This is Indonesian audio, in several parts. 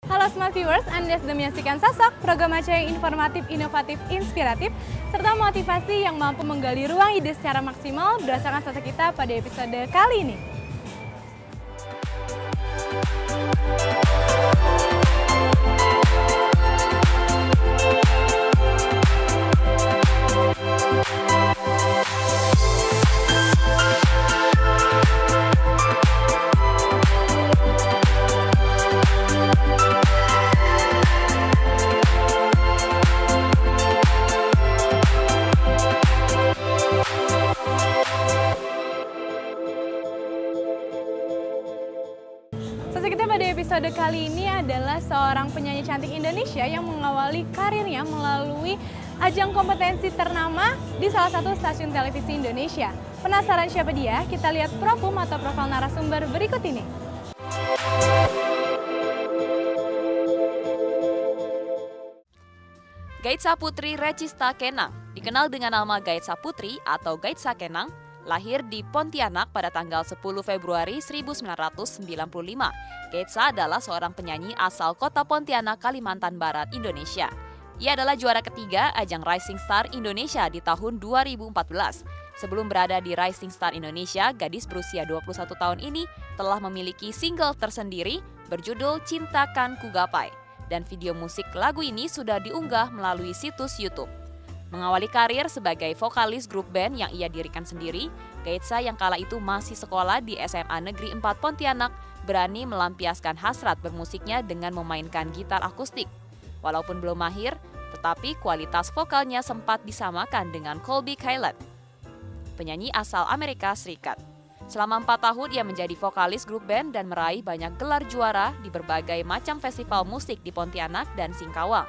Halo Smart Viewers, Anda sedang menyaksikan Sosok, program acara yang informatif, inovatif, inspiratif, serta motivasi yang mampu menggali ruang ide secara maksimal berdasarkan sosok kita pada episode kali ini. Sosok kita pada episode kali ini adalah seorang penyanyi cantik Indonesia yang mengawali karirnya melalui ajang kompetensi ternama di salah satu stasiun televisi Indonesia. Penasaran siapa dia? Kita lihat profil atau profil narasumber berikut ini. Gaitsa Putri Recista Kenang, dikenal dengan nama Gaitsa Putri atau Gaitsa Kenang, lahir di Pontianak pada tanggal 10 Februari 1995. Gaitsa adalah seorang penyanyi asal kota Pontianak, Kalimantan Barat, Indonesia. Ia adalah juara ketiga ajang Rising Star Indonesia di tahun 2014. Sebelum berada di Rising Star Indonesia, gadis berusia 21 tahun ini telah memiliki single tersendiri berjudul Cinta Kan Ku Gapai. Dan video musik lagu ini sudah diunggah melalui situs YouTube. Mengawali karir sebagai vokalis grup band yang ia dirikan sendiri, Gaitsa yang kala itu masih sekolah di SMA Negeri 4 Pontianak berani melampiaskan hasrat bermusiknya dengan memainkan gitar akustik. Walaupun belum mahir, tetapi kualitas vokalnya sempat disamakan dengan Colby Kylet, penyanyi asal Amerika Serikat. Selama 4 tahun ia menjadi vokalis grup band dan meraih banyak gelar juara di berbagai macam festival musik di Pontianak dan Singkawang.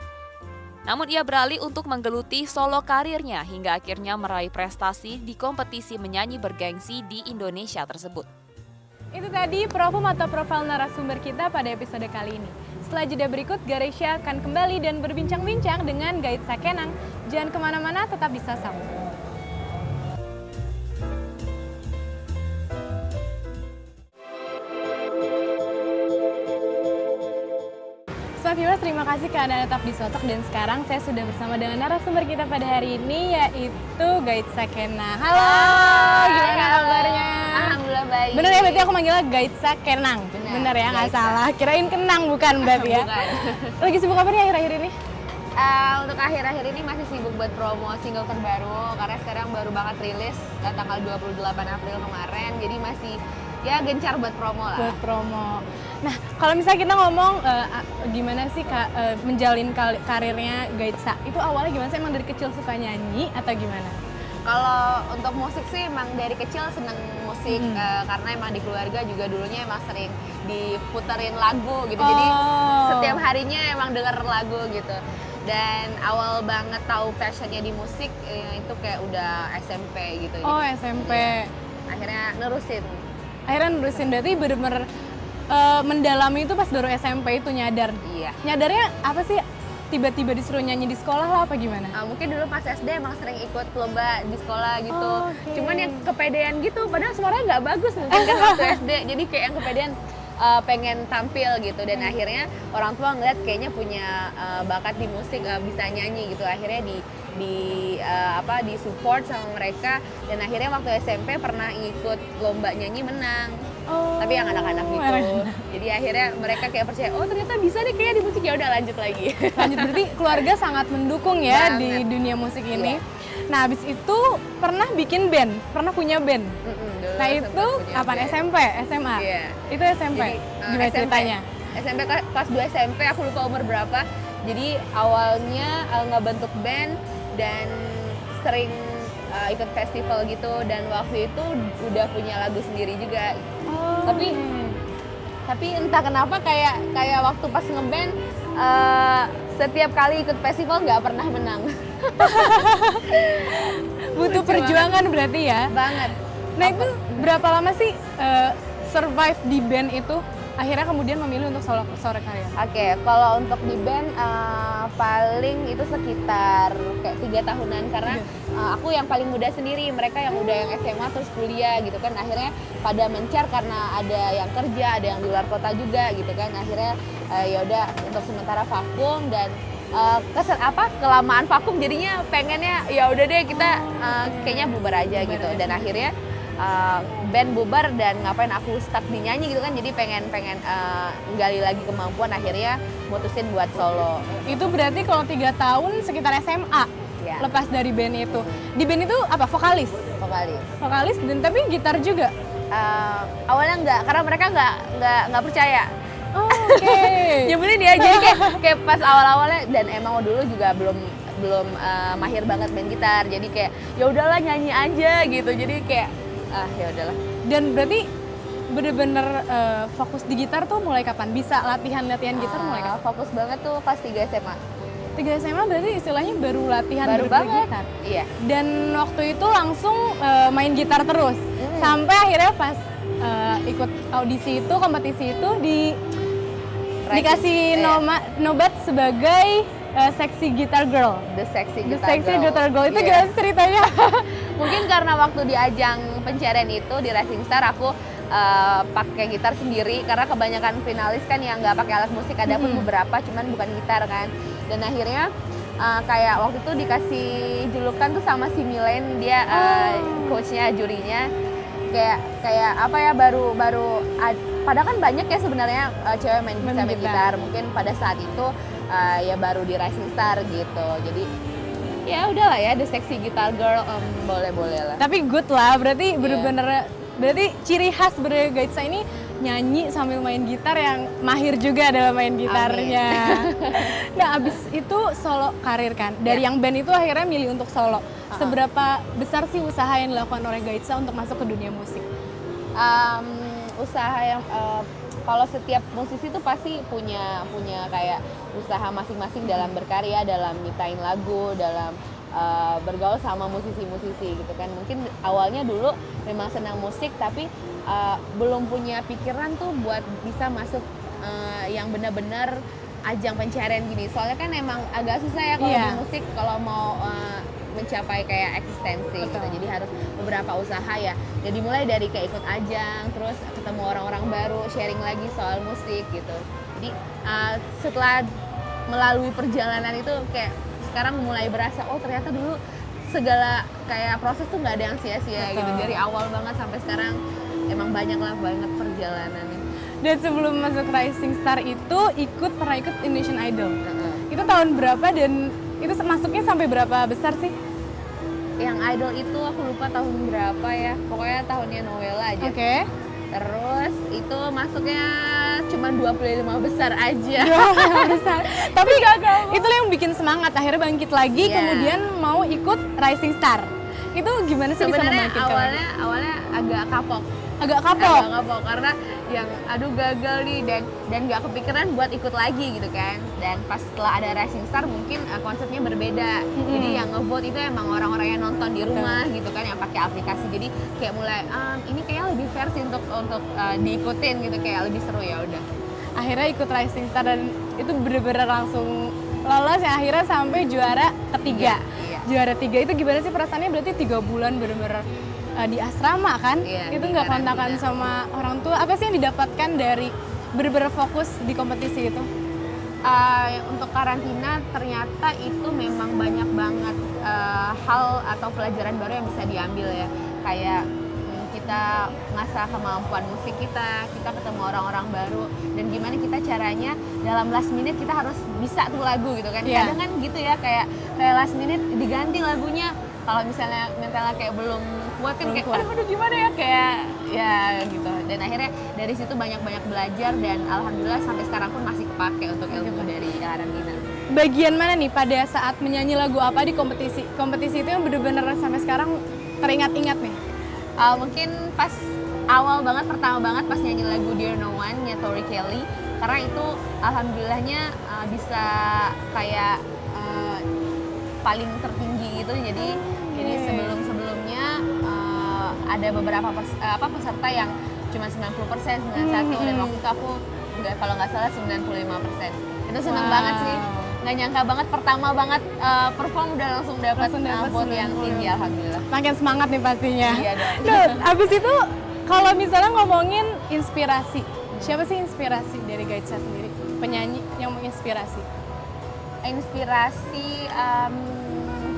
Namun ia beralih untuk menggeluti solo karirnya hingga akhirnya meraih prestasi di kompetisi menyanyi bergengsi di Indonesia tersebut. Itu tadi profil narasumber kita pada episode kali ini. Setelah jeda berikut, Garesha akan kembali dan berbincang-bincang dengan Gaitsa Kenang. Jangan kemana-mana, tetap di Sosok. Smart Viewers, terima kasih karena tetap di Sosok, dan sekarang saya sudah bersama dengan narasumber kita pada hari ini, yaitu Gaitsa Kenang. Halo, gimana kabarnya? Alhamdulillah baik. Bener ya, berarti aku manggilnya Gaitsa Kenang. Bener ya, nggak salah. Kirain Kenang bukan berarti ya. Bukan. Lagi sibuk apa nih akhir-akhir ini? Untuk akhir-akhir ini masih sibuk buat promo single terbaru karena sekarang baru banget rilis tanggal 28 April kemarin, jadi masih ya gencar buat promo lah. Buat promo. Nah, kalau misalnya kita ngomong gimana sih menjalin karirnya Gaitsa, itu awalnya gimana sih? Emang dari kecil suka nyanyi atau gimana? Kalau untuk musik sih emang dari kecil seneng musik karena emang di keluarga juga dulunya emang sering diputerin lagu gitu. Jadi setiap harinya emang denger lagu gitu. Dan awal banget tahu passionnya di musik itu kayak udah SMP gitu. Oh, Jadi, SMP. ya, akhirnya nerusin. Berarti bener-bener mendalami itu pas baru SMP itu nyadar. Iya. Nyadarnya apa sih? Tiba-tiba disuruh nyanyi di sekolah lah apa gimana? Mungkin dulu pas SD emang sering ikut lomba di sekolah gitu. Okay. Cuman yang kepedean gitu, padahal suaranya nggak bagus mungkin kan waktu SD. Jadi kayak yang kepedean pengen tampil gitu. Dan akhirnya orang tua ngeliat kayaknya punya bakat di musik, bisa nyanyi gitu. Akhirnya di support sama mereka. Dan akhirnya waktu SMP pernah ikut lomba nyanyi menang. Tapi yang anak-anak gitu. Jadi akhirnya mereka kayak percaya, oh ternyata bisa nih kayak di musik, ya udah lanjut lagi. Lanjut, berarti keluarga sangat mendukung ya Banget. di dunia musik ini. Iya. Nah, habis itu pernah bikin band, pernah punya band. Dulu Nah, sempet itu punya kapan? band. SMP, SMA? Iya. Itu SMP. Jadi, Gimana SMP. ceritanya? SMP kelas 2 SMP, aku lupa umur berapa. Jadi awalnya ngebentuk band dan sering ikut festival gitu, dan waktu itu udah punya lagu sendiri juga. Tapi entah kenapa kayak waktu pas ngeband setiap kali ikut festival nggak pernah menang. Butuh perjuangan berarti ya. Banget. Nah, itu berapa lama sih survive di band itu? Akhirnya kemudian memilih untuk solo karir. Oke, kalau untuk di band paling itu sekitar kayak 3 tahunan karena aku yang paling muda sendiri, mereka yang udah yang SMA terus kuliah gitu kan. Akhirnya pada mencar karena ada yang kerja, ada yang di luar kota juga gitu kan. Akhirnya ya udah untuk sementara vakum dan kelamaan vakum jadinya pengennya ya udah deh kita kayaknya bubar aja gitu. Dan akhirnya band bubar dan ngapain aku stuck di nyanyi gitu kan, jadi pengen gali lagi kemampuan, akhirnya mutusin buat solo. Itu berarti kalau 3 tahun sekitar SMA Ya. lepas dari band itu. Di band itu apa, vokalis? Vokalis dan tapi gitar juga? Awalnya enggak, karena mereka nggak percaya. Oh, oke. Nyebelin ya, jadi kayak pas awal-awalnya, dan emang dulu juga belum mahir banget main gitar, jadi kayak ya udahlah nyanyi aja gitu, jadi kayak ya udahlah. Dan berarti bener-bener fokus di gitar tuh mulai kapan? Bisa latihan-latihan gitar mulai kapan? Fokus banget tuh pas 3 SMA. 3 SMA berarti istilahnya baru latihan Baru bener-bener banget. gitar? Iya. Dan waktu itu langsung main gitar terus? Sampai akhirnya pas ikut audisi itu, kompetisi itu dikasih nobat sebagai Sexy Guitar Girl. The Sexy Guitar Girl itu Iya. gimana ceritanya? Mungkin karena waktu di ajang pencarian itu di Rising Star aku pakai gitar sendiri, karena kebanyakan finalis kan yang nggak pakai alat musik, ada pun beberapa cuman bukan gitar kan. Dan akhirnya kayak waktu itu dikasih julukan tuh sama si Milen, dia coachnya, jurinya, kayak apa ya, baru padahal kan banyak ya sebenarnya cewek bisa main gitar. Mungkin pada saat itu ya baru di Rising Star gitu. Jadi ya udahlah ya, The Sexy Guitar Girl, boleh lah. Tapi good lah, berarti bener-bener berarti ciri khas Gaitsa ini nyanyi sambil main gitar yang mahir juga dalam main gitarnya. Nah, abis itu solo karir kan. Dari yang band itu akhirnya milih untuk solo. Seberapa besar sih usaha yang dilakukan oleh Gaitsa untuk masuk ke dunia musik? Usaha yang kalau setiap musisi itu pasti punya kayak usaha masing-masing dalam berkarya, dalam nyiptain lagu, dalam bergaul sama musisi-musisi gitu kan. Mungkin awalnya dulu memang senang musik, tapi belum punya pikiran tuh buat bisa masuk yang benar-benar ajang pencarian gini. Soalnya kan emang agak susah ya kalau di musik, kalau mau mencapai kayak eksistensi gitu. Jadi harus beberapa usaha ya. Jadi mulai dari kayak ikut ajang, terus ketemu orang-orang baru, sharing lagi soal musik gitu. Jadi setelah melalui perjalanan itu kayak sekarang mulai berasa, oh ternyata dulu segala kayak proses tuh nggak ada yang sia-sia gitu. Dari awal banget sampai sekarang emang banyak perjalanannya. Dan sebelum masuk Rising Star itu pernah ikut Indonesian Idol. Itu tahun berapa dan itu masuknya sampai berapa besar sih? Yang Idol itu aku lupa tahun berapa ya, pokoknya tahunnya Noella aja. Oke. Terus itu masuknya cuma 25 besar aja. 25 besar. Tapi itu yang bikin semangat, akhirnya bangkit lagi, kemudian mau ikut Rising Star. Itu gimana sih bisa membangkitkan? Sebenarnya awalnya agak kapok. Agak kapok Karena yang aduh gagal nih, dan nggak kepikiran buat ikut lagi gitu kan. Dan pas setelah ada Rising Star mungkin konsepnya berbeda. Jadi yang ngevote itu emang orang-orang yang nonton di rumah gitu kan, yang pakai aplikasi. Jadi kayak mulai ini kayaknya lebih fair sih untuk diikutin gitu, kayak lebih seru, ya udah. Akhirnya ikut Rising Star dan itu bener-bener langsung lolos ya, akhirnya sampai juara ketiga. Iya. Juara 3 itu gimana sih perasaannya? Berarti 3 bulan bener-bener di asrama kan? Itu nggak kontakan sama orang tua. Apa sih yang didapatkan dari bener-bener fokus di kompetisi itu? Untuk karantina ternyata itu memang banyak banget hal atau pelajaran baru yang bisa diambil ya. Kayak kita ngasah kemampuan musik kita ketemu orang-orang baru, dan gimana kita caranya dalam last minute kita harus bisa tuh lagu gitu kan. Kadang kan gitu ya, kayak last minute diganti lagunya. Kalau misalnya mentalnya kayak belum kuat kan, kayak aduh gimana ya, kayak ya gitu. Dan akhirnya dari situ banyak belajar, dan alhamdulillah sampai sekarang pun masih kepake untuk ilmu dari karantina. Bagian mana nih pada saat menyanyi lagu apa di kompetisi? Kompetisi itu yang bener-bener sampai sekarang teringat-ingat nih? Mungkin pas awal banget, pertama banget pas nyanyi lagu Dear No One nya Tori Kelly, karena itu alhamdulillahnya bisa kayak paling tertinggi gitu. Jadi sebelumnya ada beberapa peserta yang cuma 90%, 91, dan waktu itu aku kalau nggak salah 95%. Itu seneng banget sih, nggak nyangka banget, pertama banget perform udah langsung dapat vote yang tinggi, alhamdulillah. Makin semangat nih pastinya. Iya dong. Nah, abis itu kalau misalnya ngomongin inspirasi, siapa sih inspirasi dari Gaitsa sendiri? penyanyi yang menginspirasi? Inspirasi,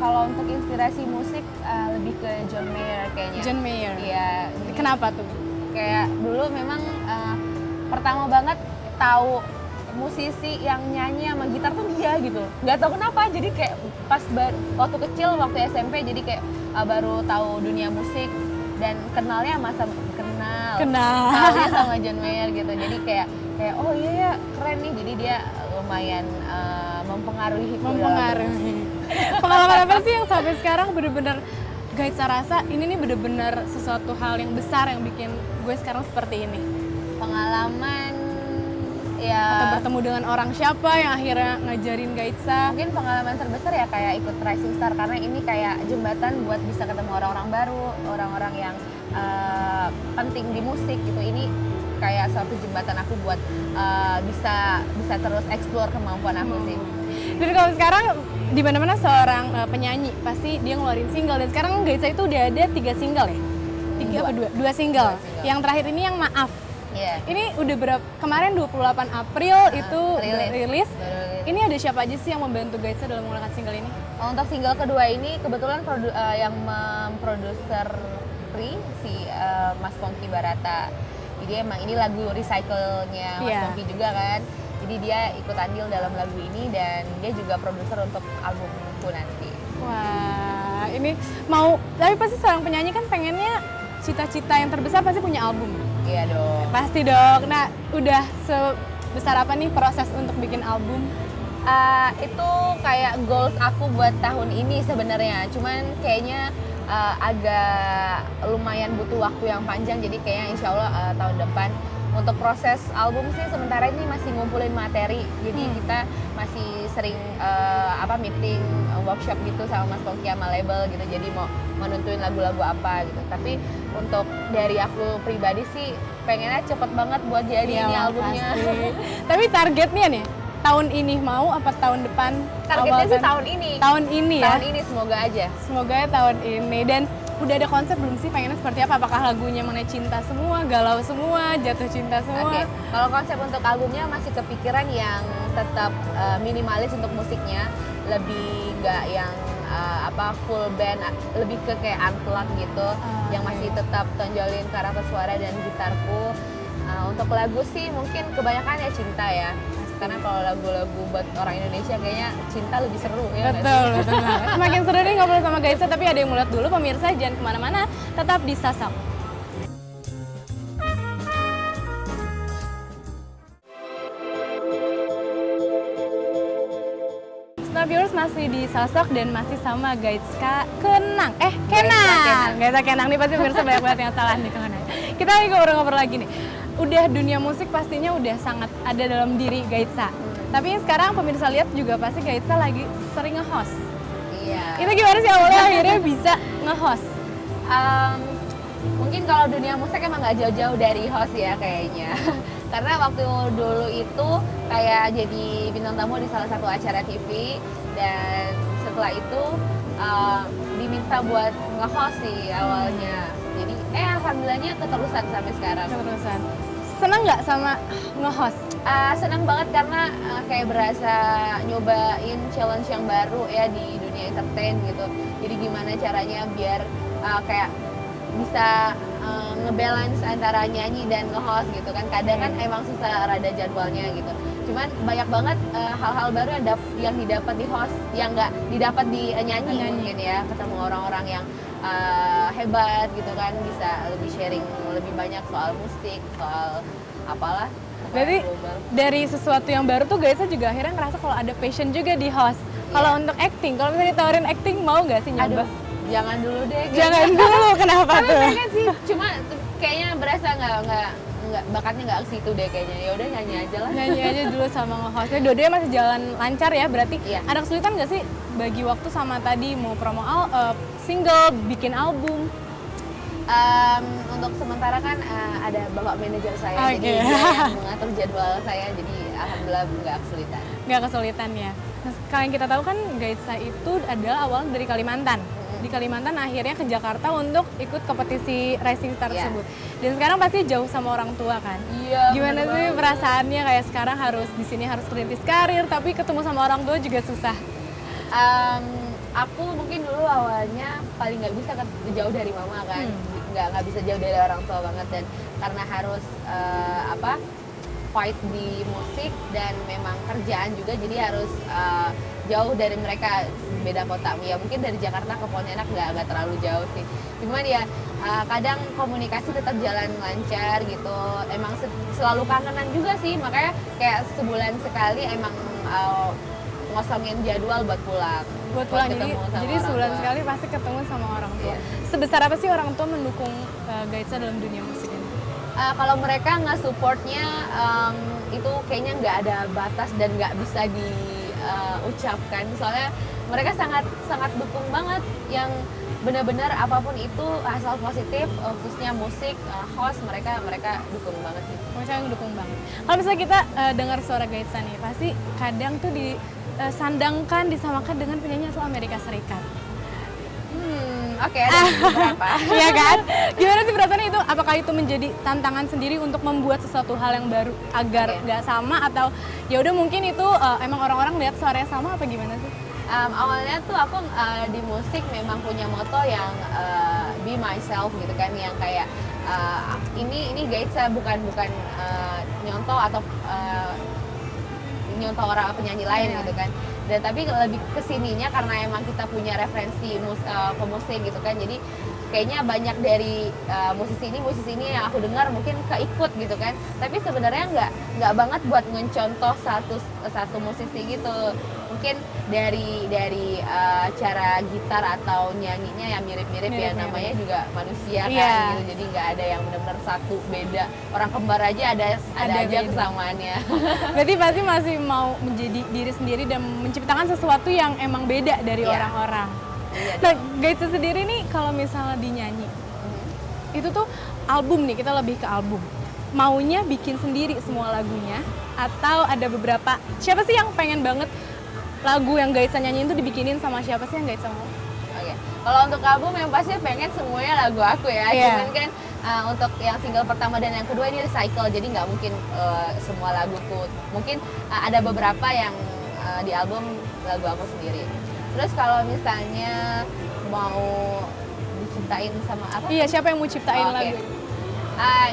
kalau untuk inspirasi musik lebih ke John Mayer kayaknya. John Mayer. Iya. Kenapa tuh? Kayak dulu memang pertama banget tahu musisi yang nyanyi sama gitar tuh dia gitu. Nggak tahu kenapa, jadi kayak pas waktu kecil, waktu SMP, jadi kayak baru tahu dunia musik dan kenalnya kenalnya sama John Mayer gitu. Jadi kayak oh iya ya, keren nih. Jadi dia lumayan mempengaruhi. Pengalaman apa sih yang sampai sekarang bener-bener Gaitsa rasa ini nih bener-bener sesuatu hal yang besar yang bikin gue sekarang seperti ini? Pengalaman Atau ya, bertemu dengan orang siapa yang akhirnya ngajarin Gaitsa? mungkin pengalaman terbesar ya kayak ikut Rising Star, karena ini kayak jembatan buat bisa ketemu orang-orang baru, orang-orang yang penting di musik gitu. Ini kayak suatu jembatan aku buat bisa terus explore kemampuan aku sih. Dan kalau sekarang di mana-mana seorang penyanyi pasti dia ngeluarin single, dan sekarang Gaitsa itu udah ada 3 single ya? 3 apa 2? 2 single. Yang terakhir ini yang Maaf. Iya. Ini udah kemarin 28 April itu rilis. Ini ada siapa aja sih yang membantu Gaitsa dalam mengeluarkan single ini? Untuk single kedua ini kebetulan yang memproduser si Mas Pongki Barata. Jadi emang ini lagu recycle-nya Mas Pongki juga kan. Jadi dia ikut andil dalam lagu ini dan dia juga produser untuk albumku nanti. Wah, ini tapi pasti seorang penyanyi kan pengennya cita-cita yang terbesar pasti punya album. Iya dong. Pasti dong. Nah, udah sebesar apa nih proses untuk bikin album? Itu kayak goals aku buat tahun ini sebenarnya. Cuman kayaknya agak lumayan butuh waktu yang panjang. Jadi kayaknya insya Allah tahun depan. Untuk proses album sih sementara ini masih ngumpulin materi. Jadi kita masih sering meeting, workshop gitu sama Mas Pongki sama label gitu. Jadi mau nentuin lagu-lagu apa gitu. Tapi untuk dari aku pribadi sih pengennya cepet banget buat jadi ini albumnya. Tapi targetnya nih tahun ini mau apa tahun depan? Targetnya sih tahun ini. Tahun ini ya. Tahun ini semoga aja. Semoga ya tahun ini. Dan udah ada konsep belum sih pengennya seperti apa? Apakah lagunya mengenai cinta semua, galau semua, jatuh cinta semua? Oke. Kalau konsep untuk albumnya masih kepikiran yang tetap minimalis untuk musiknya, lebih nggak yang full band, lebih ke kayak unplugged gitu, yang masih tetap tonjolin karakter suara dan gitarku. Untuk lagu sih mungkin kebanyakan ya cinta ya. Karena kalau lagu-lagu buat orang Indonesia kayaknya cinta lebih seru ya. Betul. Semakin seru nih ngobrol sama Gaitsa, tapi ada yang mulut dulu pemirsa, jangan kemana-mana, tetap di Sasap. Nah, viewers masih di Sosok dan masih sama Gaitsa Kenang. Gaitsa Kenang nih pasti pemirsa banyak banget yang salah nih kemana. Kita lagi ngobrol-ngobrol lagi nih. Udah dunia musik pastinya udah sangat ada dalam diri Gaitsa. Tapi sekarang pemirsa lihat juga pasti Gaitsa lagi sering nge-host. Iya. Itu gimana sih awalnya akhirnya bisa nge-host? Mungkin kalau dunia musik emang nggak jauh-jauh dari host ya kayaknya. Karena waktu dulu itu kayak jadi bintang tamu di salah satu acara TV, dan setelah itu diminta buat nge-host sih awalnya. Jadi alhamdulillahnya keterusan sampai sekarang. Keterusan. Seneng nggak sama nge-host? Senang banget karena kayak berasa nyobain challenge yang baru ya di dunia entertain gitu. Jadi gimana caranya biar kayak bisa ngebalance antara nyanyi dan nge-host gitu kan. Kadang kan emang susah rada jadwalnya gitu. Cuman banyak banget hal-hal baru yang didapat di host yang nggak didapat di nyanyi mungkin ya. Ketemu orang-orang yang hebat gitu kan, bisa lebih sharing lebih banyak soal musik, soal apalah. Jadi dari sesuatu yang baru tuh Gaitsa juga akhirnya ngerasa kalau ada passion juga di host. Kalau untuk acting, kalau misalnya ditawarin acting mau nggak sih nyoba? Aduh, jangan dulu deh. Jangan dulu, kenapa Tapi tuh? pengen sih, cuma kayaknya berasa nggak bakatnya nggak ke situ deh kayaknya. Ya udah nyanyi aja lah. Nyanyi aja dulu sama nge-hostnya. Dua-duanya masih jalan lancar ya, berarti Iya. ada kesulitan nggak sih bagi waktu sama tadi mau promo single, bikin album? Untuk sementara kan ada bapak manajer saya, Oke. jadi dia yang mengatur jadwal saya, jadi alhamdulillah nggak kesulitan. Nggak kesulitan ya. Nah, kalau yang kita tahu kan Gaitsa itu adalah awalnya dari Kalimantan. di Kalimantan akhirnya ke Jakarta untuk ikut kompetisi racing star Iya. tersebut. Dan sekarang pasti jauh sama orang tua kan. Iya. Gimana bener sih banget. perasaannya kayak sekarang harus di sini harus merintis karir tapi ketemu sama orang tua juga susah. Aku mungkin dulu awalnya paling nggak bisa jauh dari mama kan, nggak bisa jauh dari orang tua banget, dan karena harus fight di musik dan memang kerjaan juga, jadi harus jauh dari mereka, beda kota. Ya mungkin dari Jakarta ke Pontianak nggak terlalu jauh sih, cuman ya kadang komunikasi tetap jalan lancar gitu. Emang selalu kangenan juga sih, makanya kayak sebulan sekali emang ngosongin jadwal buat pulang. Buat pulang, ketemu sama jadi orang sebulan tua. sekali pasti ketemu sama orang tua. Iya. Sebesar apa sih orang tua mendukung Gaitsa dalam dunia musik ini? Kalau mereka nge-supportnya itu kayaknya nggak ada batas dan nggak bisa diucapkan. Soalnya mereka sangat dukung banget, yang benar-benar apapun itu asal positif, khususnya musik, host, mereka dukung banget sih. Mereka yang dukung banget. Kalau misalnya kita dengar suara Gaitsa nih, pasti kadang tuh disandangkan, disamakan dengan penyanyi asal Amerika Serikat. Oke, ada beberapa. Iya kan? Gimana sih perasaannya itu? Apakah itu menjadi tantangan sendiri untuk membuat sesuatu hal yang baru agar Oke. nggak sama, atau ya udah mungkin itu emang orang-orang lihat suaranya sama apa gimana sih? Awalnya tuh aku di musik memang punya moto yang be myself gitu kan, yang kayak ini Gaitsa bukan nyontoh atau nyontoh orang penyanyi lain gitu kan. Dan tapi lebih kesininya karena emang kita punya referensi pemusik gitu kan, jadi kayaknya banyak dari musisi ini yang aku dengar mungkin keikut gitu kan, tapi sebenarnya nggak banget buat ngecontoh satu musisi gitu. Mungkin dari cara gitar atau nyanyinya yang mirip-mirip ya, Mirip-mirip. namanya juga manusia kan Iya. gitu, jadi nggak ada yang benar-benar satu beda. Orang kembar aja ada aja beda. kesamaannya. Berarti pasti masih mau menjadi diri sendiri dan menciptakan sesuatu yang emang beda dari Iya. orang-orang. Iya. Nah, Gaitsa sendiri nih kalau misalnya dinyanyi, itu tuh album nih, kita lebih ke album. Maunya bikin sendiri semua lagunya, atau ada beberapa, siapa sih yang pengen banget lagu yang Gaitsa nyanyiin tuh dibikinin sama siapa sih yang Gaitsa mau? Oke, kalau untuk album yang pasti pengen semuanya lagu aku ya. Iya. Cuman kan untuk yang single pertama dan yang kedua ini recycle, jadi nggak mungkin semua laguku. Mungkin ada beberapa yang di album lagu aku sendiri. Terus kalau misalnya mau diciptain sama apa? Iya, siapa yang mau ciptain Oke. lagu?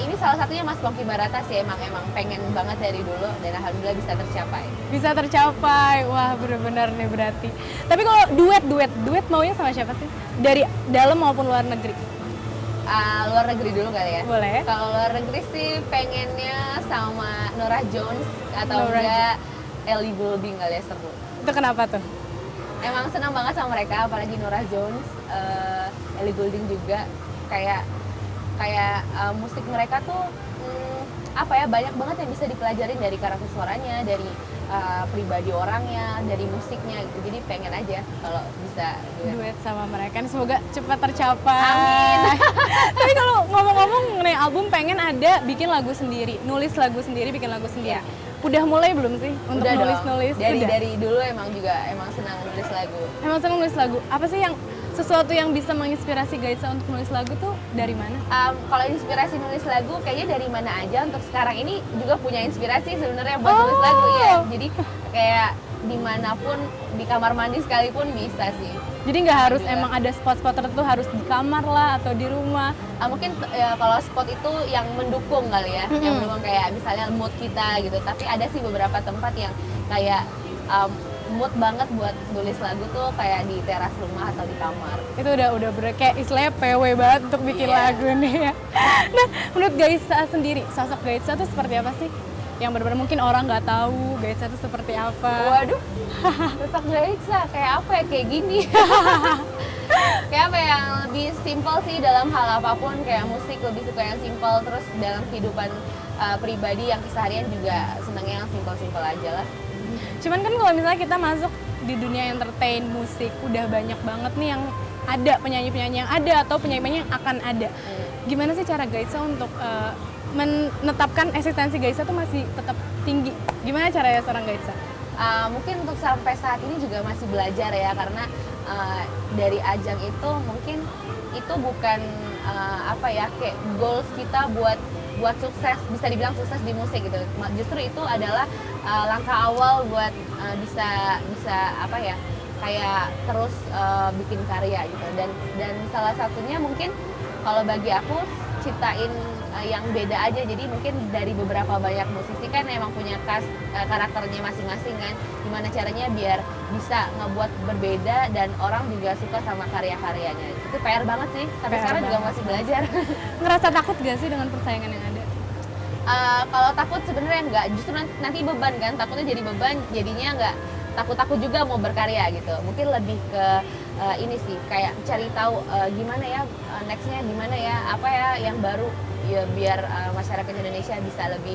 Ini salah satunya Mas Ponky Barata sih, emang pengen banget dari dulu dan alhamdulillah bisa tercapai. Bisa tercapai, wah bener-bener nih berarti. Tapi kalau duet maunya sama siapa sih? Dari dalam maupun luar negeri? Luar negeri dulu kali ya. Boleh. Kalau luar negeri sih pengennya sama Norah Jones atau Norah enggak Ellie Goulding kali ya, seru. Itu kenapa tuh? Emang senang banget sama mereka, apalagi Norah Jones, Ellie Goulding juga. Kayak musik mereka tuh banyak banget yang bisa dipelajarin dari karakter suaranya, dari pribadi orangnya, dari musiknya gitu. Jadi pengen aja kalau bisa Duet sama mereka. Semoga cepat tercapai. Amin. Tapi kalau ngomong-ngomong mengenai album, pengen ada bikin lagu sendiri, nulis lagu sendiri, bikin lagu sendiri. Iya. Udah mulai belum sih untuk Udah dong. nulis-nulis? Udah. Dari dulu emang senang nulis lagu. Emang seneng nulis lagu. Apa sih yang sesuatu yang bisa menginspirasi Gaitsa untuk nulis lagu tuh dari mana? Kalau inspirasi nulis lagu kayaknya dari mana aja. Untuk sekarang ini juga punya inspirasi sebenarnya buat nulis lagu ya. Jadi kayak dimanapun, di kamar mandi sekalipun bisa sih. Jadi nggak harus Alhamdulillah. emang ada spot-spot tertentu harus di kamar lah atau di rumah. Mungkin kalau spot itu yang mendukung kali ya, yang mendukung kayak misalnya mood kita gitu. Tapi ada sih beberapa tempat yang kayak mood banget buat nulis lagu tuh kayak di teras rumah atau di kamar. Itu udah kayak istilahnya PW banget untuk bikin Iya. lagu nih ya. Nah, menurut Gaitsa sendiri, sosok Gaitsa tuh seperti apa sih? Yang benar-benar mungkin orang nggak tahu Gaitsa tuh seperti apa. Waduh, sosok Gaitsa kayak apa ya, kayak gini. Kayak apa yang lebih simpel sih dalam hal apapun, kayak musik lebih suka yang simpel, terus dalam kehidupan pribadi yang keseharian juga senangnya yang simpel-simpel aja lah. Cuman kan kalau misalnya kita masuk di dunia entertain musik, udah banyak banget nih yang ada penyanyi-penyanyi yang ada atau penyanyi-penyanyi yang akan ada. Gimana sih cara Gaitsa untuk menetapkan eksistensi Gaitsa tuh masih tetap tinggi? Gimana caranya seorang Gaitsa? Mungkin untuk sampai saat ini juga masih belajar ya, karena dari ajang itu mungkin itu bukan kayak goals kita buat sukses, bisa dibilang sukses di musik gitu. Justru itu adalah langkah awal buat bisa kayak terus bikin karya gitu. Dan salah satunya mungkin kalau bagi aku ciptain yang beda aja. Jadi mungkin dari beberapa banyak musisi kan emang punya karakternya masing-masing kan. Gimana caranya biar bisa ngebuat berbeda dan orang juga suka sama karya-karyanya. Itu PR banget sih. Sampai sekarang juga masih belajar. Ngerasa takut gak sih dengan persaingan yang ada? Kalau takut sebenarnya enggak, justru nanti beban kan. Takutnya jadi beban, jadinya enggak takut-takut juga mau berkarya gitu. Mungkin lebih ke ini sih, kayak cari tahu gimana ya nextnya, gimana ya, apa ya yang baru ya, biar masyarakat Indonesia bisa lebih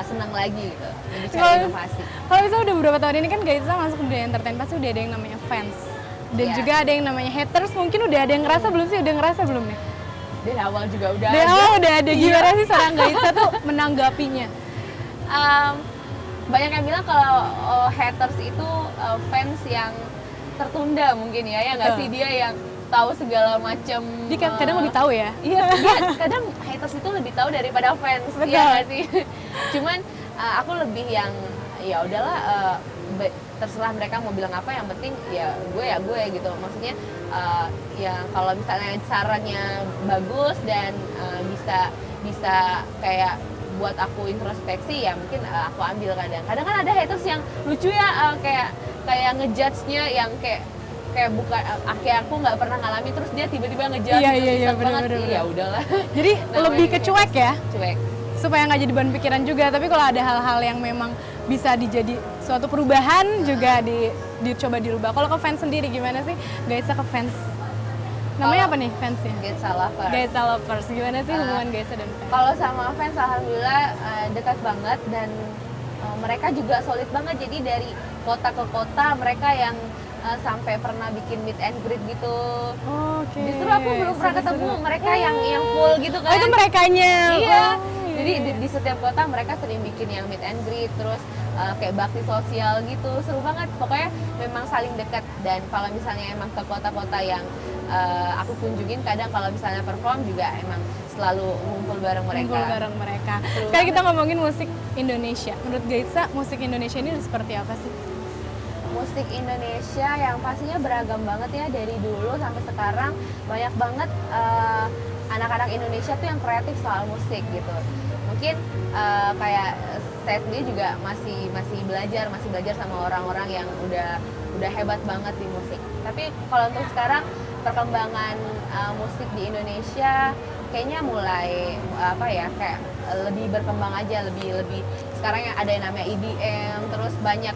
senang lagi gitu, lebih cari inovasi. Kalau misalnya udah beberapa tahun ini kan Gaitsa masuk ke dunia entertain, pasti udah ada yang namanya fans dan juga ada yang namanya haters. Mungkin udah ada yang ngerasa belum sih? Udah ngerasa belum nih? Dari awal juga udah Dari ada. awal udah ada. Gimana sih seorang Gaitsa tuh menanggapinya? Banyak yang bilang kalau haters itu fans yang tertunda mungkin ya nggak sih, dia yang tahu segala macam. Dia kadang lebih tahu ya? Iya, kadang haters itu lebih tahu daripada fans. Betul. Ya nggak sih? Cuman aku lebih yang ya udahlah, terserah mereka mau bilang apa, yang penting ya gue gitu. Maksudnya ya kalau misalnya sarannya bagus dan bisa kayak buat aku introspeksi, ya mungkin aku ambil. Kadang kan ada haters yang lucu ya, kayak ngejudge-nya yang kayak bukan, kayak aku nggak pernah ngalamin, terus dia tiba-tiba ngejudge. Iya, banget. bener. Ya udahlah. Jadi lebih ke cuek ya? Cuek. Supaya nggak jadi bahan pikiran juga. Tapi kalau ada hal-hal yang memang bisa dijadi suatu perubahan juga dicoba dirubah. Kalau ke fans sendiri gimana sih Gaitsa ke fans? Namanya apa nih fansnya? Gaitsa Lovers. Gaitsa Lovers. Gimana sih hubungan Gaitsa dan fans? Kalau sama fans alhamdulillah dekat banget, dan mereka juga solid banget. Jadi dari kota ke kota mereka yang sampai pernah bikin meet and greet gitu. Oke. Justru aku belum pernah ketemu mereka yang full gitu kan. Oh, itu merekanya. Iya. Oh, Jadi di setiap kota mereka sering bikin yang meet and greet, terus kayak bakti sosial gitu. Seru banget. Pokoknya memang saling dekat. Dan kalau misalnya emang ke kota-kota yang aku kunjungin, kadang kalau misalnya perform juga emang selalu ngumpul bareng mereka. Sekarang kita ngomongin musik Indonesia. Menurut Gaitsa, musik Indonesia ini seperti apa sih? Musik Indonesia yang pastinya beragam banget ya, dari dulu sampai sekarang. Banyak banget anak-anak Indonesia tuh yang kreatif soal musik gitu. Mungkin kayak saya sendiri juga masih belajar sama orang-orang yang udah hebat banget di musik. Tapi kalau untuk sekarang perkembangan musik di Indonesia kayaknya mulai kayak lebih berkembang aja, lebih sekarang yang ada yang namanya EDM, terus banyak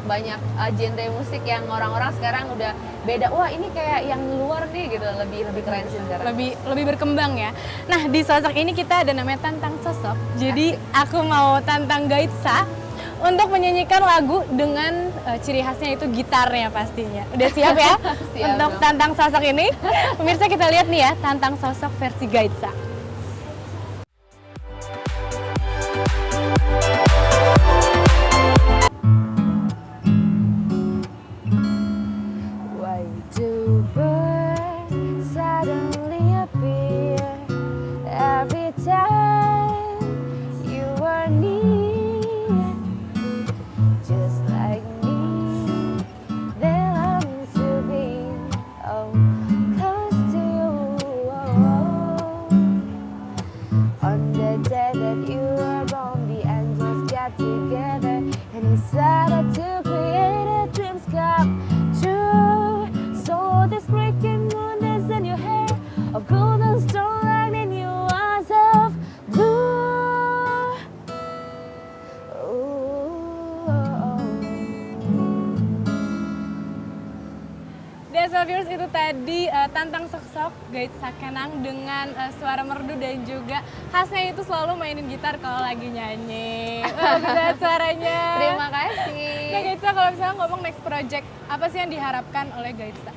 genre musik yang orang-orang sekarang udah beda. Wah, ini kayak yang luar nih gitu, lebih keren sih sekarang. Lebih berkembang ya. Nah, di sosok ini kita ada namanya tantang sosok. Jadi aku mau tantang Gaitsa untuk menyanyikan lagu dengan ciri khasnya itu gitarnya pastinya. Udah siap ya? Siap untuk dong. tantang sosok ini? Pemirsa, kita lihat nih ya, tantang sosok versi Gaitsa. Why do birds suddenly appear every time you are near? Just like me, they long to be close to you. On the day that you were born, the angels got together and decided to create a dreams come true. So this breaking moon is in your hair of golden starlight in your eyes of blue. DSL Viewers, itu tadi tantang sosok Gaitsa Kenang dengan suara merdu dan juga khasnya itu selalu mainin gitar kalau lagi nyanyi. Bagus banget suaranya. Terima kasih. Nah Gaitsa, kalau misalnya ngomong next project, apa sih yang diharapkan oleh Gaitsa?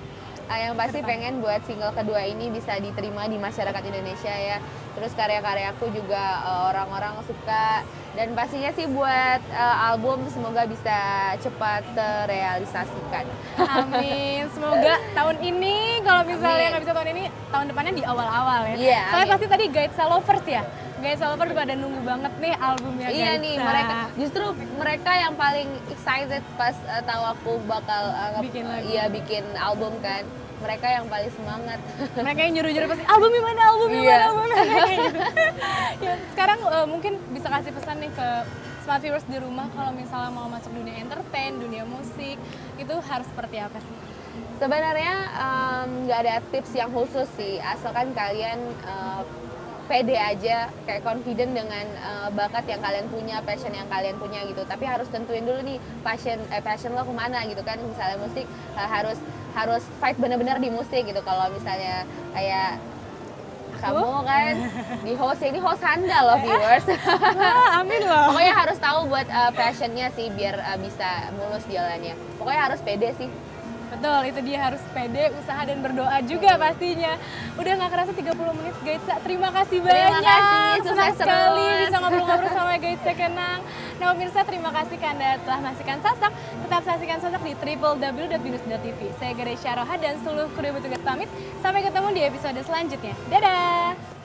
Yang pasti pengen buat single kedua ini bisa diterima di masyarakat Indonesia ya. Terus karya-karyaku juga orang-orang suka, Dan pastinya sih buat album semoga bisa cepat terrealisasikan. Amin. Semoga tahun ini kalau misalnya Amin. nggak bisa tahun ini, tahun depannya di awal-awal ya. Iya, Soalnya amin. pasti tadi Gaitsa Lovers ya. Gaitsa Lovers pada nunggu banget nih albumnya Iya Gaitsa. nih, justru mereka yang paling excited pas tahu aku bakal Bikin lagu. bikin album kan. Mereka yang paling semangat. Mereka yang nyuruh-nyuruh pasti album di mana, album di mana, Iya. album di mana kayak gitu. Ya, sekarang mungkin bisa kasih pesan nih ke smart viewers di rumah kalau misalnya mau masuk dunia entertain, dunia musik, itu harus seperti apa sih? Sebenarnya nggak ada tips yang khusus sih, asalkan kalian pede aja, kayak confident dengan bakat yang kalian punya, passion yang kalian punya gitu. Tapi harus tentuin dulu nih passion lo kemana gitu kan. Misalnya musik harus fight benar-benar di musik gitu. Kalau misalnya kayak kamu kan ini host handal loh viewers. Wah, amin loh. Pokoknya harus tahu buat passionnya sih biar bisa mulus jalannya. Pokoknya harus pede sih. Betul, itu dia harus pede, usaha dan berdoa juga pastinya. Udah nggak kerasa 30 menit Gaitsa, terima kasih banyak. Terima kasih, Senang sukses sekali terus. bisa ngobrol-ngobrol sama Gaitsa Kenang. Nah pemirsa, terima kasih Anda telah menyaksikan Sasak. Tetap saksikan Sasak di www.binus.tv. Saya Ganesha Roha dan seluruh kru petugas pamit. Sampai ketemu di episode selanjutnya. Dadah!